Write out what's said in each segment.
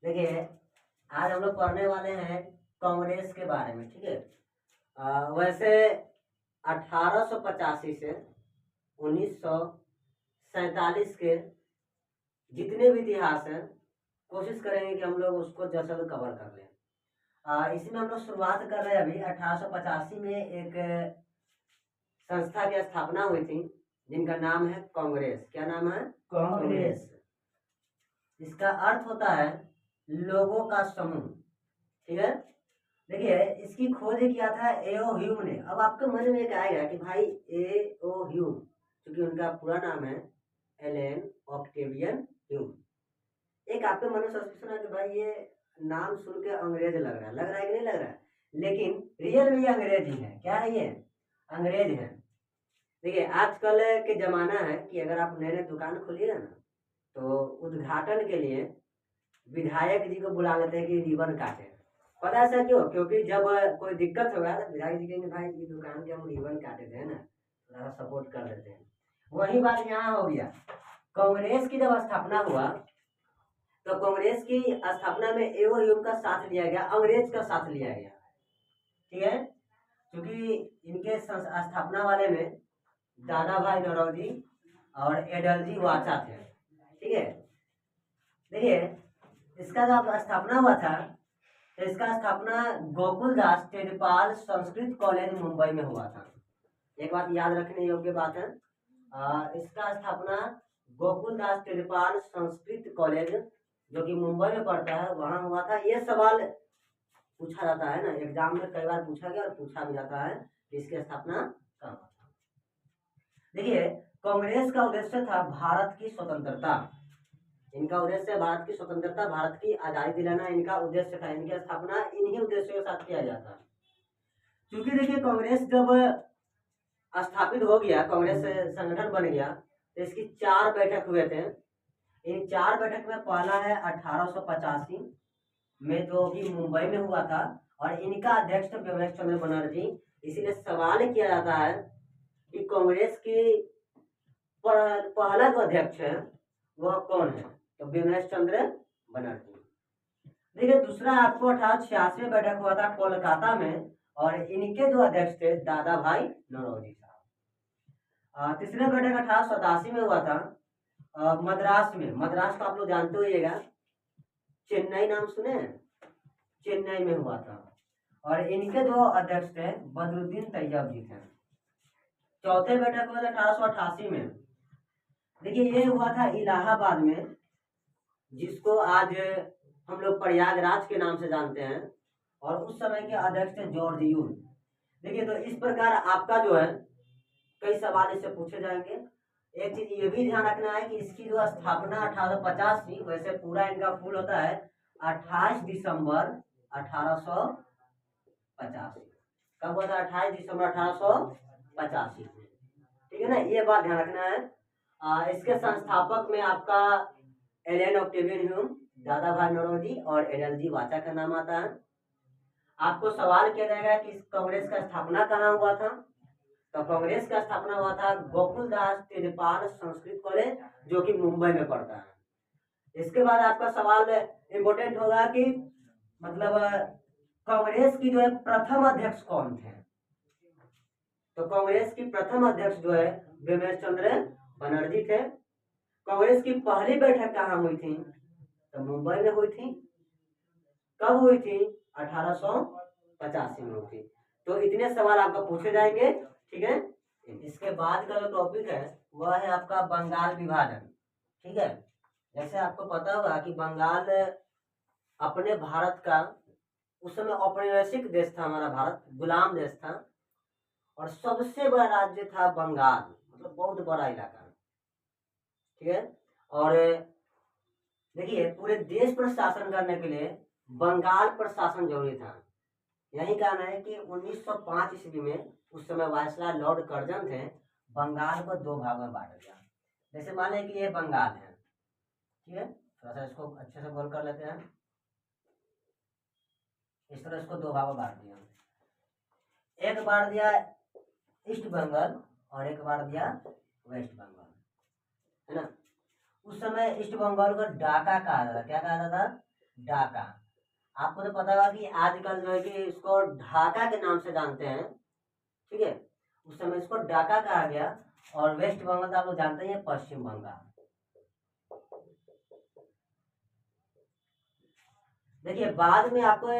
देखिए, आज हम लोग पढ़ने वाले हैं कांग्रेस के बारे में। ठीक है। वैसे 1885 से 1947 के जितने भी इतिहास हैं, कोशिश करेंगे कि हम लोग उसको जल्द कवर कर लें। इसमें हम लोग शुरुआत कर रहे हैं। अभी 1885 में एक संस्था की स्थापना हुई थी जिनका नाम है कांग्रेस। क्या नाम है? कांग्रेस। इसका अर्थ होता है लोगों का समूह। ठीक है। देखिए, इसकी खोज किया था एओ ह्यूम ने। अब आपके मन में एक आएगा कि भाई एओ ह्यूम, क्योंकि उनका पूरा नाम है एलन ऑक्टेवियन ह्यूम। एक आपके मन में सस्पेंस है कि भाई ये नाम सुन के अंग्रेज लग रहा है। लग रहा है कि नहीं लग रहा है? लेकिन रियल में ये अंग्रेज ही है। क्या है ये? अंग्रेज है। देखिए, आजकल के जमाना है कि अगर आप नए नए दुकान खोलिएगा ना, तो उद्घाटन के लिए विधायक जी को बुला लेते हैं कि रिबन काटे। पता है ऐसा क्यों? क्योंकि जब कोई दिक्कत होगा तो विधायक जी कहेंगे भाई ये दुकान के हम रिबन काटे थे ना, थोड़ा सपोर्ट कर देते हैं। वही बात यहाँ हो गया। कांग्रेस की जब स्थापना हुआ तो कांग्रेस की स्थापना में एओ ह्यूम का साथ लिया गया, अंग्रेज का साथ लिया गया। ठीक है। क्योंकि इनके स्थापना वाले में दादा भाई नौरोजी और एडलजी वाचा थे। ठीक है। देखिए, इसका जब स्थापना हुआ था तो इसका स्थापना गोकुलदास तेजपाल संस्कृत कॉलेज मुंबई में हुआ था। एक बात याद रखने योग्य बात है, इसका स्थापना गोकुलदास तेजपाल संस्कृत कॉलेज जो कि मुंबई में पड़ता है वहां हुआ था। ये सवाल पूछा जाता है ना, एग्जाम में कई बार पूछा गया और पूछा भी जाता है कि इसकी स्थापना कहाँ हुआ था। देखिए, कांग्रेस का उद्देश्य था भारत की स्वतंत्रता। इनका उद्देश्य भारत की स्वतंत्रता, भारत की आजादी दिलाना इनका उद्देश्य था। इनकी स्थापना इन्हीं उद्देश्यों के साथ किया जाता। क्योंकि देखिए, कांग्रेस जब स्थापित हो गया, कांग्रेस संगठन बन गया, तो इसकी 4 बैठक हुए थे। इन 4 बैठक में पहला है 1885 में जो कि मुंबई में हुआ था, और इनका अध्यक्ष बिमलेश चंद्र बनर्जी। इसीलिए सवाल किया जाता है कि कांग्रेस की पहला जो अध्यक्ष है वह कौन है? तो बिमलेश चंद्र बनर्जी। देखिए, दूसरा आपको 1886 में बैठक हुआ था कोलकाता में, और इनके जो अध्यक्ष थे दादा भाई नौरोजी साहब। तीसरा बैठक 1887 में हुआ था मद्रास में। मद्रास तो आप लोग जानते होइएगा, चेन्नई नाम सुने हैं? चेन्नई में हुआ था, और इनके जो अध्यक्ष थे बदरुद्दीन तैयब जी थे। चौथे बैठक हुआ था 1888 में। देखिए, ये हुआ था इलाहाबाद में, जिसको आज हम लोग प्रयागराज के नाम से जानते हैं, और उस समय के अध्यक्ष थे जॉर्ज यून। देखिए, तो इस प्रकार आपका जो है कई सवाल इससे पूछे जाएंगे। एक चीज ये भी ध्यान रखना है कि इसकी जो स्थापना 1850 थी, वैसे पूरा इनका फूल होता है 28 दिसंबर 1885। कब हुआ था? 28 दिसंबर 1885। ठीक है ना, ये बात ध्यान रखना है। इसके संस्थापक में आपका एलन ऑक्टेवियन ह्यूम, दादा भाई नौरोजी और एडलजी वाचा का नाम आता है। आपको सवाल किया जाएगा कि इस कांग्रेस का स्थापना कहाँ हुआ था? तो कांग्रेस का स्थापना हुआ था गोकुलदास तेजपाल संस्कृत कॉलेज जो कि मुंबई में पड़ता है। इसके बाद आपका सवाल इंपोर्टेंट होगा कि मतलब कांग्रेस की जो है प्रथम अध्यक्ष कौन थे? तो कांग्रेस की प्रथम अध्यक्ष जो है बिमलेश चंद्र बनर्जी थे। कांग्रेस की पहली बैठक कहाँ हुई थी? तो मुंबई में हुई थी। कब हुई थी? 1885 में हुई थी। तो इतने सवाल आपका पूछे जाएंगे। ठीक है। इसके बाद का जो टॉपिक है वह है आपका बंगाल विभाजन। ठीक है। जैसे आपको पता होगा कि बंगाल अपने भारत का उस समय औपनिवेशिक देश था, हमारा भारत गुलाम देश था, और सबसे बड़ा राज्य था बंगाल, मतलब बहुत बड़ा इलाका। ठीक है। और देखिए, पूरे देश पर शासन करने के लिए बंगाल पर शासन जरूरी था। यही कारण है कि 1905 ईस्वी में उस समय वायसराय लॉर्ड कर्जन थे, बंगाल को 2 भागों में बांट दिया। जैसे मान लें कि ये बंगाल है। ठीक है, थोड़ा सा इसको अच्छे से गोल कर लेते हैं। इस तरह इसको 2 भागों में बांट दिया। एक बार दिया ईस्ट बंगाल और एक बार दिया वेस्ट बंगाल, है ना। उस समय ईस्ट बंगाल को ढाका कहा जाता था। क्या कहा जाता था? डाका। आपको तो पता होगा कि आजकल जो है कि इसको ढाका के नाम से जानते हैं, ठीक है। उस समय इसको डाका कहा गया। और वेस्ट बंगाल तो आप लोग जानते हैं पश्चिम बंगाल। देखिए बाद में आपको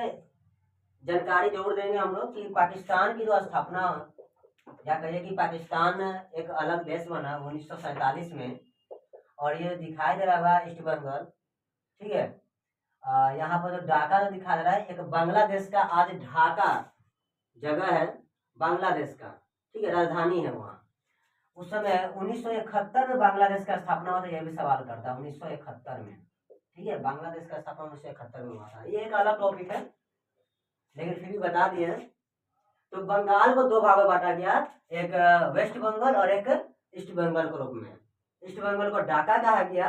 जानकारी जरूर देंगे हम लोग कि पाकिस्तान की जो स्थापना, या कहिए कि पाकिस्तान एक अलग देश बना 1947 में। और ये दिखाई दे रहा है ईस्ट बंगाल, ठीक है। यहाँ पर जो ढाका जो दिखा रहा है, एक बांग्लादेश का आज ढाका जगह है, बांग्लादेश का, ठीक है, राजधानी है वहाँ। उस समय 1971 में बांग्लादेश का स्थापना हुआ था, यह भी सवाल करता है 1971 में, ठीक है। बांग्लादेश का स्थापना 1971 में हुआ था। ये एक अलग टॉपिक है, लेकिन फिर भी बता दिए हैं। तो बंगाल को दो भागों में बांटा गया, एक वेस्ट बंगाल और एक ईस्ट बंगाल के रूप में। ईस्ट बंगाल को ढाका कहा गया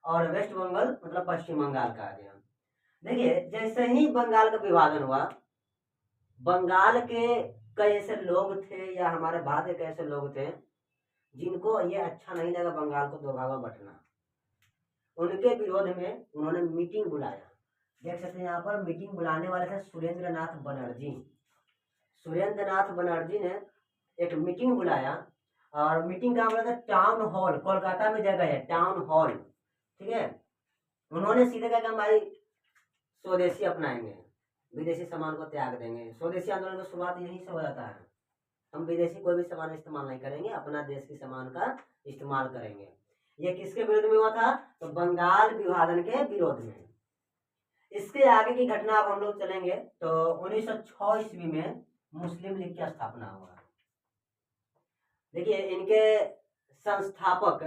और वेस्ट बंगाल मतलब पश्चिम बंगाल कहा गया। देखिए जैसे ही बंगाल का विभाजन हुआ, बंगाल के कई ऐसे लोग थे या हमारे भारत के ऐसे लोग थे जिनको ये अच्छा नहीं लगा बंगाल को दो भागों में बंटना। उनके विरोध में उन्होंने मीटिंग बुलाया। देख सकते हैं यहाँ पर मीटिंग बुलाने वाले थे सुरेंद्र नाथ बनर्जी। सुरेंद्र नाथ बनर्जी ने एक मीटिंग बुलाया, और मीटिंग का बोला था टाउन हॉल, कोलकाता में जगह है टाउन हॉल, ठीक है। उन्होंने सीधे कहा कि हमारी स्वदेशी अपनाएंगे, विदेशी सामान को त्याग देंगे। स्वदेशी आंदोलन की शुरुआत यहीं से हो जाता है। हम विदेशी कोई भी सामान इस्तेमाल नहीं करेंगे, अपना देश की सामान का इस्तेमाल करेंगे। ये किसके विरोध में हुआ था? तो बंगाल विभाजन के विरोध में। इसके आगे की घटना अब हम लोग चलेंगे तो 1906 ईस्वी में मुस्लिम लीग की स्थापना हुआ। देखिए इनके संस्थापक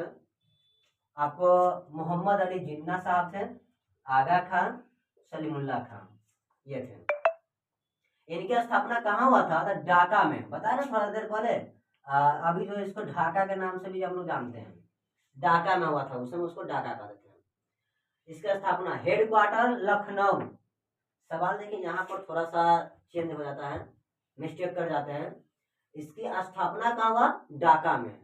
आपको मोहम्मद अली जिन्ना साहब थे, आगा खान, सलीमुल्लाह खान, ये थे। इनकी स्थापना कहाँ हुआ था? तो ढाका में, बताया ना थोड़ा देर पहले। अभी जो इसको ढाका के नाम से भी हम लोग जानते हैं, ढाका में हुआ था, उस समय उसको ढाका कहते थे। इसका स्थापना हेडक्वार्टर लखनऊ। सवाल देखिए यहाँ पर थोड़ा सा चेंज हो जाता है, मिस्टेक कर जाते हैं। इसकी स्थापना कहाँ हुआ? ढाका में,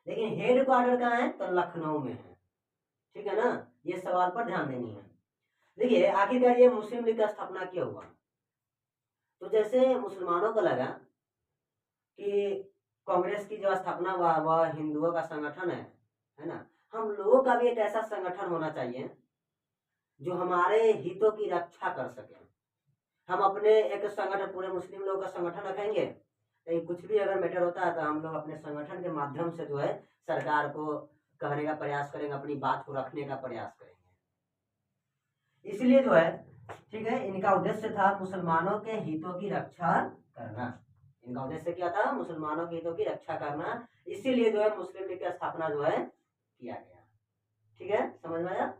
लेकिन हेडक्वार्टर कहाँ है? तो लखनऊ में है, ठीक है ना। ये सवाल पर ध्यान देनी है। देखिए आखिरकार ये मुस्लिम लीग का स्थापना क्यों हुआ? तो जैसे मुसलमानों को लगा कि कांग्रेस की जो स्थापना हुआ वह हिंदुओं का संगठन है ना, हम लोगों का भी एक ऐसा संगठन होना चाहिए जो हमारे हितों की रक्षा कर सके। हम अपने एक संगठन, पूरे मुस्लिम लोगों का संगठन रखेंगे, लेकिन कुछ भी अगर मैटर होता है तो हम लोग अपने संगठन के माध्यम से जो है सरकार को कहने का प्रयास करेंगे, अपनी बात को रखने का प्रयास करेंगे। इसलिए जो है, ठीक है, इनका उद्देश्य था मुसलमानों के हितों की रक्षा करना। इनका उद्देश्य क्या था? मुसलमानों के हितों की रक्षा करना। इसीलिए जो है मुस्लिम लीग की स्थापना जो है किया गया। ठीक है, समझ में आया?